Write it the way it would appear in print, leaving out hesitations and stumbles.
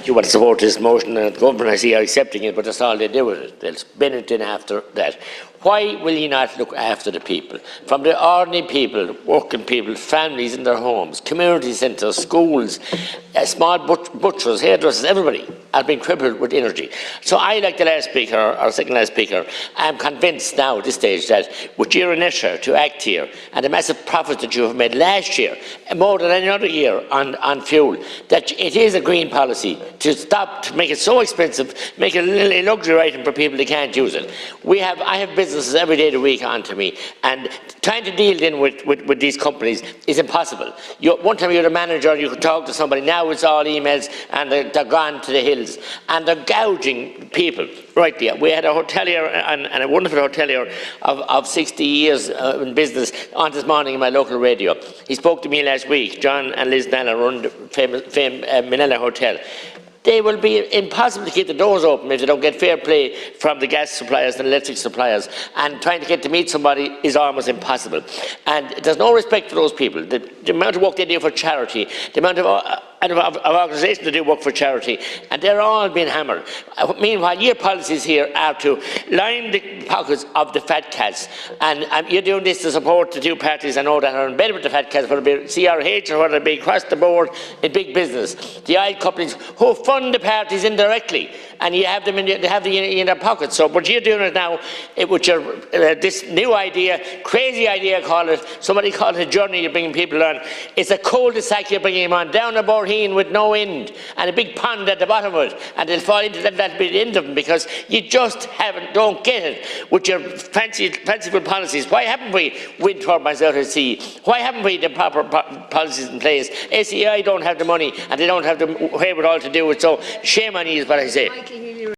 you want to support this motion, and the government, I see, are accepting it, but that's all they do with it. They'll spin it in after that. Why will you not look after the people? From the ordinary people, working people, families in their homes, community centres, schools, small butchers, hairdressers, everybody have been crippled with energy. So I, like the last speaker, or second last speaker, I'm convinced now at this stage that with your inertia to act here, and the massive profit that you have made last year, more than any other year on fuel, that it is a green policy to stop, to make it so expensive, make it a luxury item for people that can't use it. I have businesses every day of the week onto me, and trying to deal then with these companies is impossible. One time you were a manager, you could talk to somebody, now it's all emails, and they're gone to the hills, and they're gouging people. Right there. We had a hotelier, and a wonderful hotelier of 60 years in business on this morning in my local radio. He spoke to me last week. John and Liz Nana run the famous Manila Hotel. They will be impossible to keep the doors open if they don't get fair play from the gas suppliers and electric suppliers, and trying to get to meet somebody is almost impossible. And there's no respect for those people. The amount of work they do for charity, the amount of organisations that do work for charity, and they're all being hammered. Meanwhile, your policies here are to line the pockets of the fat cats, and you're doing this to support the two parties I know that are in bed with the fat cats, whether it be CRH or whether it be across the board in big business. The oil companies who fund the parties indirectly, and you have them in their pockets. So, but you're doing it now with your this new idea, crazy idea, somebody called it a journey you're bringing people on. It's a cul-de-sac you're bringing them on, down a Borheen with no end, and a big pond at the bottom of it, and they'll fall into that'll be the end of them, because you just don't get it with your fanciful policies. Why haven't we wind turbines out at sea? Why haven't we the proper policies in place? SEI don't have the money, and they don't have the wherewithal to do it, so shame on you is what I say.